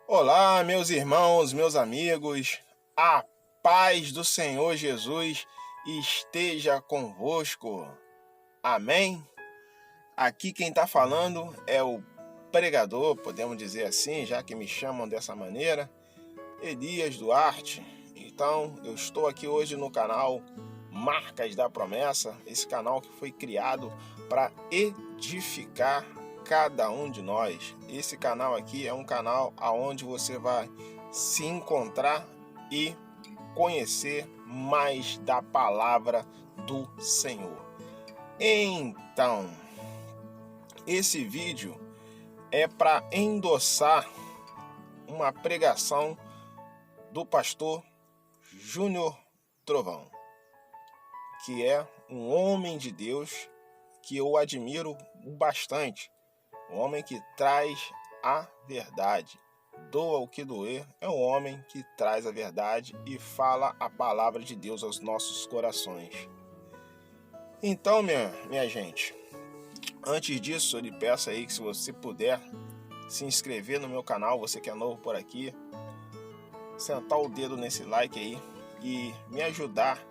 Olá, meus irmãos, meus amigos, a paz do Senhor Jesus esteja convosco. Amém? Aqui quem está falando é o pregador, podemos dizer assim, já que me chamam dessa maneira, Elias Duarte. Então, eu estou aqui hoje no canal Marcas da Promessa, esse canal que foi criado para edificar cada um de nós. Esse canal aqui é um canal onde você vai se encontrar e conhecer mais da palavra do Senhor. Então, esse vídeo é para endossar uma pregação do pastor Júnior Trovão, que é um homem de Deus que eu admiro bastante. Um homem que traz a verdade. Doa o que doer, é um homem que traz a verdade e fala a palavra de Deus aos nossos corações. Então, minha gente, antes disso, eu lhe peço aí que se você puder se inscrever no meu canal, você que é novo por aqui, sentar o dedo nesse like aí e me ajudar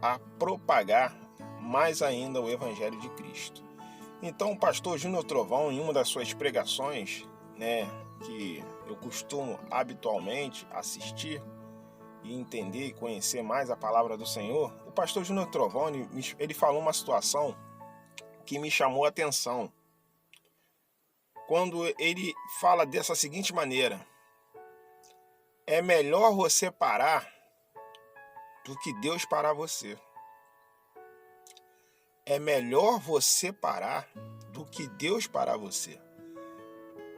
a propagar mais ainda o Evangelho de Cristo. Então, o pastor Júnior Trovão, em uma das suas pregações, que eu costumo habitualmente assistir e entender e conhecer mais a palavra do Senhor, o pastor Júnior Trovão, ele falou uma situação que me chamou a atenção. Quando ele fala dessa seguinte maneira: é melhor você parar do que Deus parar você. É melhor você parar do que Deus parar você.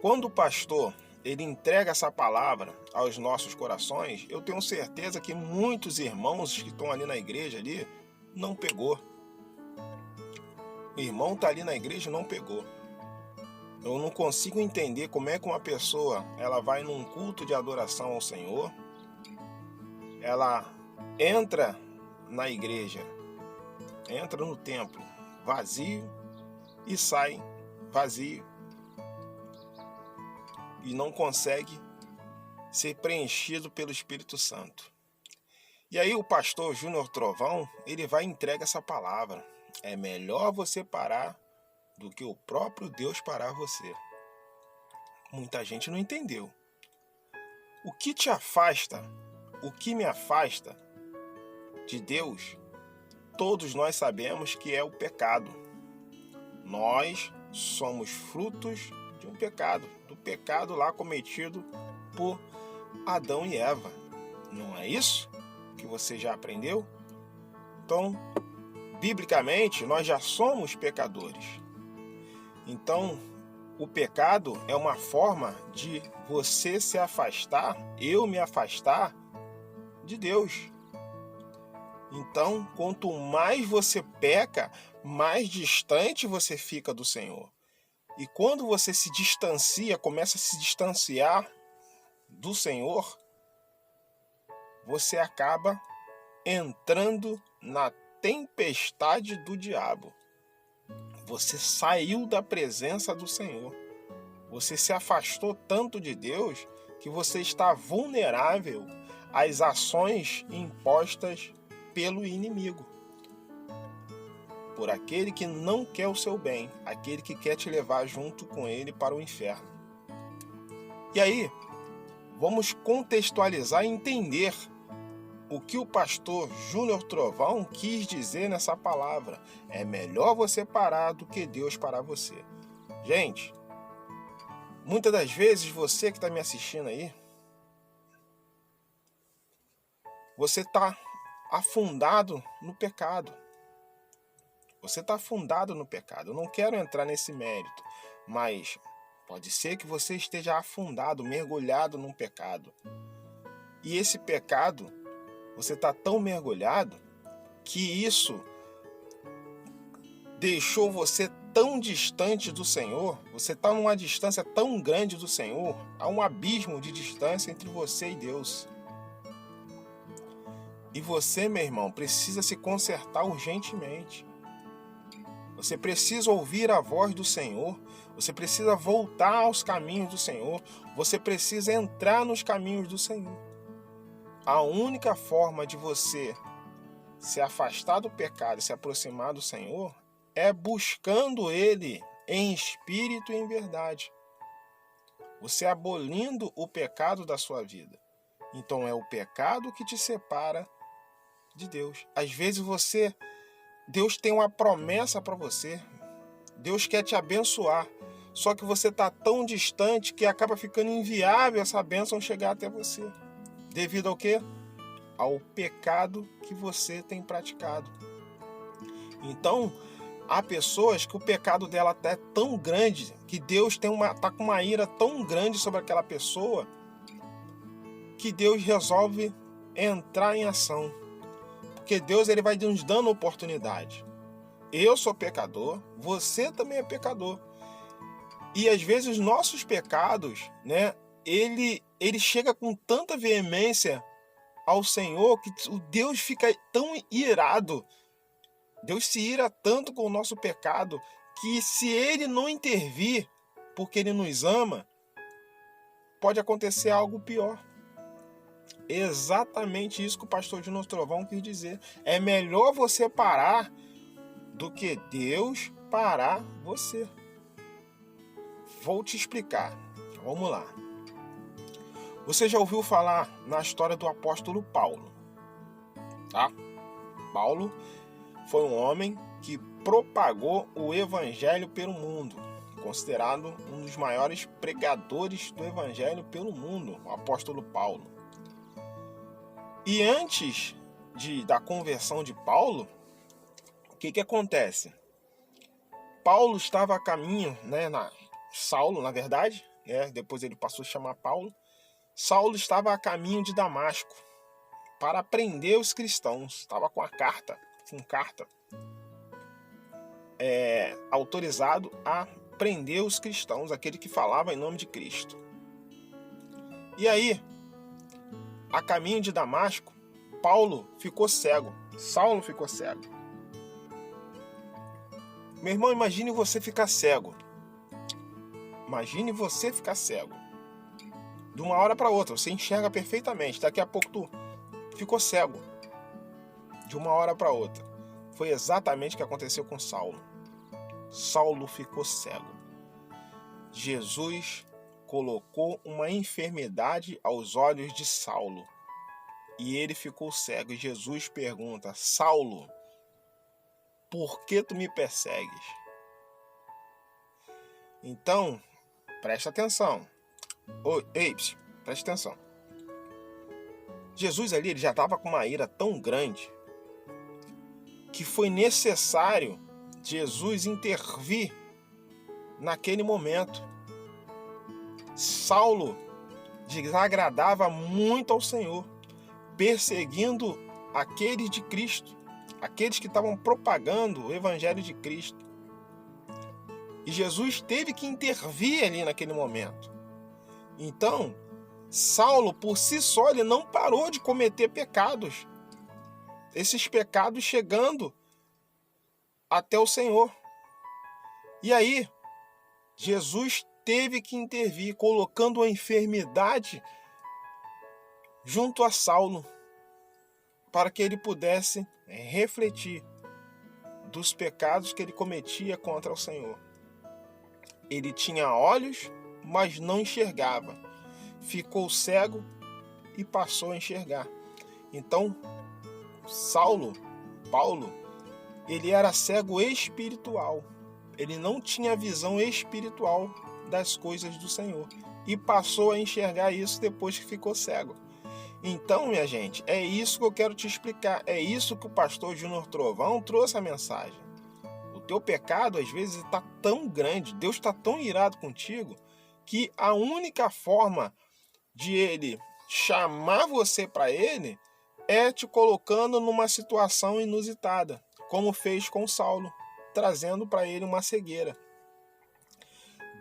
Quando o pastor ele entrega essa palavra aos nossos corações, eu tenho certeza que muitos irmãos que estão ali na igreja ali não pegou. O irmão está ali na igreja e não pegou. Eu não consigo entender como é que uma pessoa ela vai num culto de adoração ao Senhor, ela entra na igreja, entra no templo vazio e sai vazio e não consegue ser preenchido pelo Espírito Santo. E aí o pastor Júnior Trovão, ele vai e entrega essa palavra: é melhor você parar do que o próprio Deus parar você. Muita gente não entendeu. O que te afasta, o que me afasta de Deus, todos nós sabemos que é o pecado. Nós somos frutos de um pecado, do pecado lá cometido por Adão e Eva. Não é isso que você já aprendeu? Então, biblicamente, nós já somos pecadores. Então, o pecado é uma forma de você se afastar, eu me afastar de Deus. Então, quanto mais você peca, mais distante você fica do Senhor. E quando você se distancia, começa a se distanciar do Senhor, você acaba entrando na tempestade do diabo. Você saiu da presença do Senhor. Você se afastou tanto de Deus que você está vulnerável às ações impostas pelo inimigo, por aquele que não quer o seu bem, aquele que quer te levar junto com ele para o inferno. E aí, vamos contextualizar e entender o que o pastor Júnior Trovão quis dizer nessa palavra. É melhor você parar do que Deus parar você. Gente, muitas das vezes você que está me assistindo aí, você está afundado no pecado. Você está afundado no pecado. Eu não quero entrar nesse mérito, mas pode ser que você esteja afundado, mergulhado num pecado. E esse pecado, você está tão mergulhado que isso deixou você tão distante do Senhor, você está numa distância tão grande do Senhor, há um abismo de distância entre você e Deus. E você, meu irmão, precisa se consertar urgentemente. Você precisa ouvir a voz do Senhor. Você precisa voltar aos caminhos do Senhor. Você precisa entrar nos caminhos do Senhor. A única forma de você se afastar do pecado e se aproximar do Senhor é buscando Ele em espírito e em verdade. Você abolindo o pecado da sua vida. Então é o pecado que te separa de Deus. Às vezes Deus tem uma promessa para você. Deus quer te abençoar. Só que você está tão distante que acaba ficando inviável essa bênção chegar até você. Devido ao quê? Ao pecado que você tem praticado. Então, há pessoas que o pecado dela até é tão grande que Deus está com uma ira tão grande sobre aquela pessoa que Deus resolve entrar em ação. Porque Deus ele vai nos dando oportunidade. Eu sou pecador, você também é pecador. E às vezes os nossos pecados, né, ele chega com tanta veemência ao Senhor que o Deus fica tão irado. Deus se ira tanto com o nosso pecado que se Ele não intervir, porque Ele nos ama, pode acontecer algo pior. Exatamente isso que o pastor Júnior Trovão quis dizer. É melhor você parar do que Deus parar você. Vou te explicar. Vamos lá. Você já ouviu falar na história do apóstolo Paulo? Tá? Paulo foi um homem que propagou o evangelho pelo mundo, considerado um dos maiores pregadores do evangelho pelo mundo, o apóstolo Paulo. E antes da conversão de Paulo, o que acontece? Paulo estava a caminho, Saulo, na verdade, depois ele passou a chamar Paulo. Saulo estava a caminho de Damasco para prender os cristãos. Estava com carta autorizado a prender os cristãos, aquele que falava em nome de Cristo. E aí, a caminho de Damasco, Saulo ficou cego. Meu irmão, imagine você ficar cego. De uma hora para outra, você enxerga perfeitamente. Daqui a pouco tu ficou cego. De uma hora para outra. Foi exatamente o que aconteceu com Saulo. Saulo ficou cego. Jesus colocou uma enfermidade aos olhos de Saulo. E ele ficou cego. E Jesus pergunta: Saulo, por que tu me persegues? Então, presta atenção. Presta atenção. Jesus ali ele já estava com uma ira tão grande que foi necessário Jesus intervir naquele momento. Saulo desagradava muito ao Senhor, perseguindo aqueles de Cristo, aqueles que estavam propagando o evangelho de Cristo. E Jesus teve que intervir ali naquele momento. Então, Saulo, por si só, ele não parou de cometer pecados. Esses pecados chegando até o Senhor. E aí, Jesus teve que intervir, colocando a enfermidade junto a Saulo, para que ele pudesse refletir dos pecados que ele cometia contra o Senhor. Ele tinha olhos, mas não enxergava. Ficou cego e passou a enxergar. Então, Paulo, ele era cego espiritual. Ele não tinha visão espiritual das coisas do Senhor. E passou a enxergar isso depois que ficou cego. Então, minha gente, é isso que eu quero te explicar. É isso que o pastor Júnior Trovão trouxe a mensagem. O teu pecado, às vezes, está tão grande, Deus está tão irado contigo, que a única forma de ele chamar você para ele é te colocando numa situação inusitada, como fez com Saulo, trazendo para ele uma cegueira.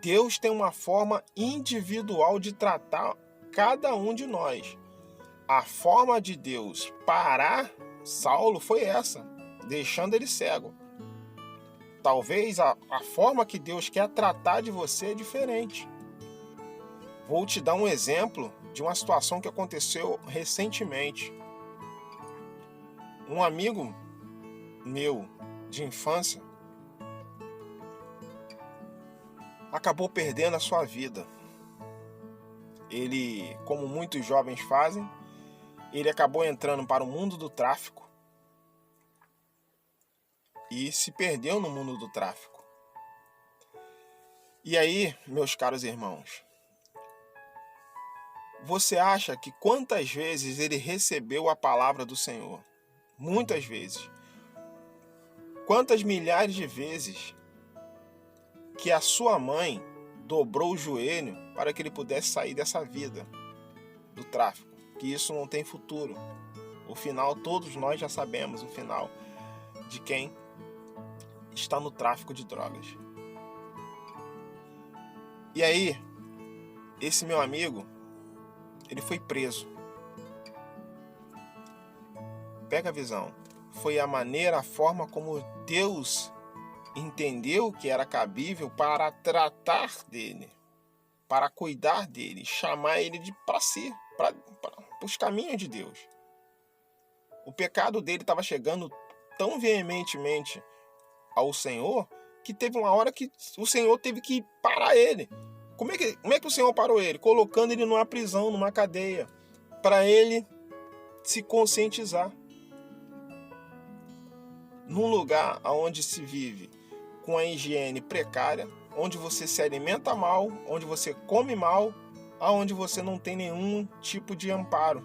Deus tem uma forma individual de tratar cada um de nós. A forma de Deus parar Saulo foi essa, deixando ele cego. Talvez a forma que Deus quer tratar de você é diferente. Vou te dar um exemplo de uma situação que aconteceu recentemente. Um amigo meu de infância acabou perdendo a sua vida. Ele, como muitos jovens fazem, ele acabou entrando para o mundo do tráfico e se perdeu no mundo do tráfico. E aí, meus caros irmãos, você acha que quantas vezes ele recebeu a palavra do Senhor? Muitas vezes. Quantas milhares de vezes que a sua mãe dobrou o joelho para que ele pudesse sair dessa vida do tráfico? Que isso não tem futuro. O final, todos nós já sabemos o final de quem está no tráfico de drogas. E aí, esse meu amigo, ele foi preso. Pega a visão. Foi a maneira, a forma como Deus entendeu que era cabível para tratar dele, para cuidar dele, chamar ele para si, para os caminhos de Deus. O pecado dele estava chegando tão veementemente ao Senhor que teve uma hora que o Senhor teve que parar ele. Como é que o Senhor parou ele? Colocando ele numa prisão, numa cadeia, para ele se conscientizar. Num lugar onde se vive com a higiene precária, onde você se alimenta mal, onde você come mal, aonde você não tem nenhum tipo de amparo.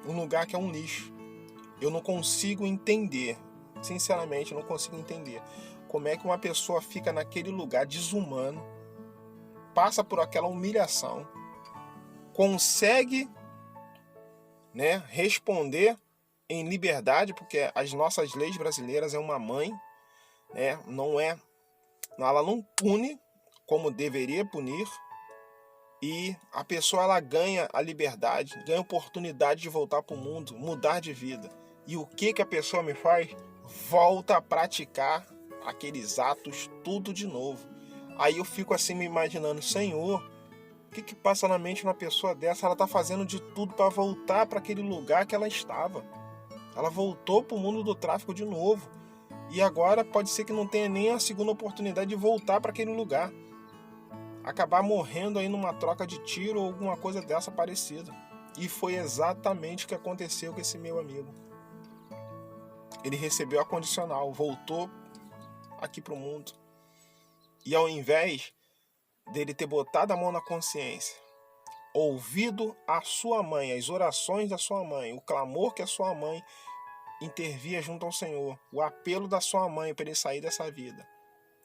Um lugar que é um lixo. Eu não consigo entender, sinceramente, eu não consigo entender como é que uma pessoa fica naquele lugar desumano, passa por aquela humilhação, consegue, responder em liberdade, porque as nossas leis brasileiras é uma mãe, ela não pune como deveria punir, e a pessoa ela ganha a liberdade, ganha a oportunidade de voltar para o mundo, mudar de vida. E o que a pessoa me faz? Volta a praticar aqueles atos tudo de novo. Aí eu fico assim me imaginando, Senhor, o que passa na mente de uma pessoa dessa? Ela está fazendo de tudo para voltar para aquele lugar que ela estava. Ela voltou para o mundo do tráfico de novo. E agora pode ser que não tenha nem a segunda oportunidade de voltar para aquele lugar. Acabar morrendo aí numa troca de tiro ou alguma coisa dessa parecida. E foi exatamente o que aconteceu com esse meu amigo. Ele recebeu a condicional, voltou aqui para o mundo. E ao invés dele ter botado a mão na consciência, ouvido a sua mãe, as orações da sua mãe, o clamor que a sua mãe intervia junto ao Senhor, o apelo da sua mãe para ele sair dessa vida,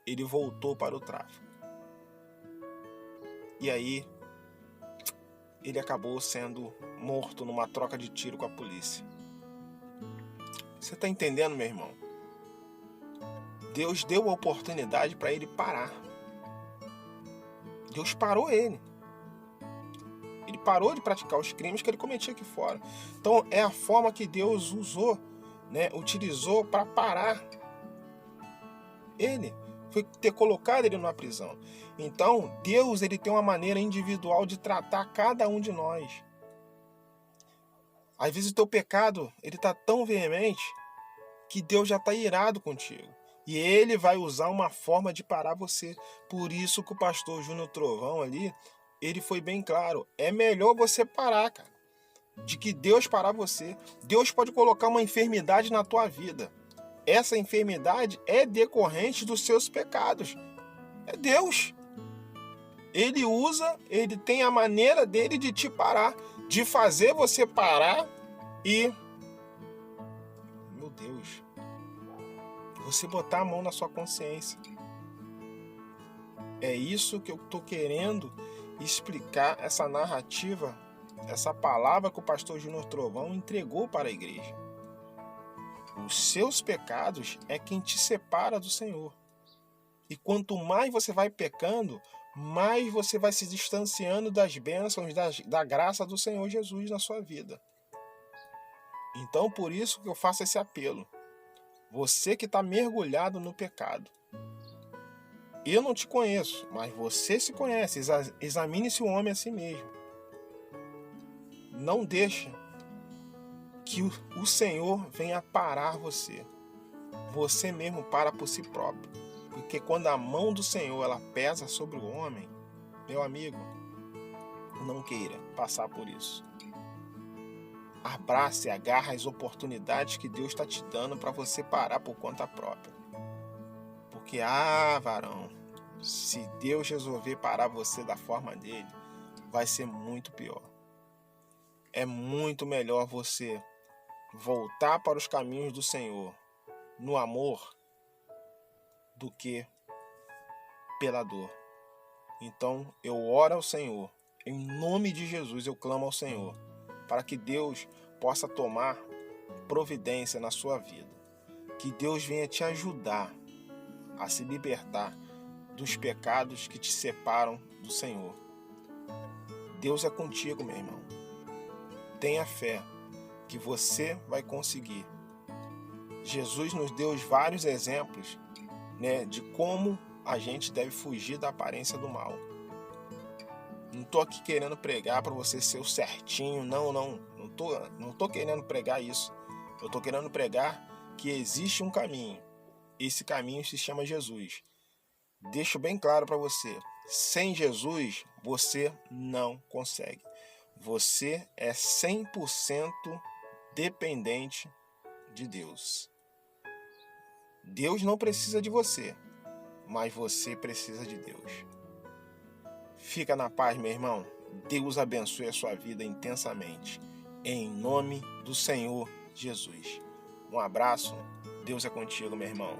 ele voltou para o tráfico. E aí, ele acabou sendo morto numa troca de tiro com a polícia. Você está entendendo, meu irmão? Deus deu a oportunidade para ele parar. Deus parou ele. Ele parou de praticar os crimes que ele cometia aqui fora. Então, é a forma que Deus usou, utilizou para parar ele. Foi ter colocado ele numa prisão. Então, Deus ele tem uma maneira individual de tratar cada um de nós. Às vezes o teu pecado ele está tão veemente que Deus já está irado contigo. E ele vai usar uma forma de parar você. Por isso que o pastor Júnior Trovão ali, ele foi bem claro. É melhor você parar, cara. De que Deus parar você. Deus pode colocar uma enfermidade na tua vida. Essa enfermidade é decorrente dos seus pecados. É Deus. Ele usa, ele tem a maneira dele de te parar. De fazer você parar e... Meu Deus. Você botar a mão na sua consciência. É isso que eu estou querendo explicar, essa narrativa, essa palavra que o pastor Júnior Trovão entregou para a igreja. Os seus pecados é quem te separa do Senhor. E quanto mais você vai pecando, mais você vai se distanciando das bênçãos, da graça do Senhor Jesus na sua vida. Então, por isso que eu faço esse apelo. Você que está mergulhado no pecado. Eu não te conheço, mas você se conhece. Examine-se o homem a si mesmo. Não deixe que o Senhor venha parar você. Você mesmo para por si próprio. Porque quando a mão do Senhor ela pesa sobre o homem, meu amigo, não queira passar por isso. Abrace e agarre as oportunidades que Deus está te dando para você parar por conta própria. Porque, varão, se Deus resolver parar você da forma dele, vai ser muito pior. É muito melhor você voltar para os caminhos do Senhor no amor do que pela dor. Então eu oro ao Senhor, em nome de Jesus eu clamo ao Senhor, para que Deus possa tomar providência na sua vida. Que Deus venha te ajudar a se libertar dos pecados que te separam do Senhor. Deus é contigo, meu irmão. Tenha fé que você vai conseguir. Jesus nos deu vários exemplos, de como a gente deve fugir da aparência do mal. Não estou aqui querendo pregar para você ser o certinho, não tô querendo pregar isso. Eu estou querendo pregar que existe um caminho. Esse caminho se chama Jesus. Deixo bem claro para você, sem Jesus você não consegue. Você é 100% dependente de Deus. Deus não precisa de você, mas você precisa de Deus. Fica na paz, meu irmão. Deus abençoe a sua vida intensamente. Em nome do Senhor Jesus. Um abraço. Deus é contigo, meu irmão.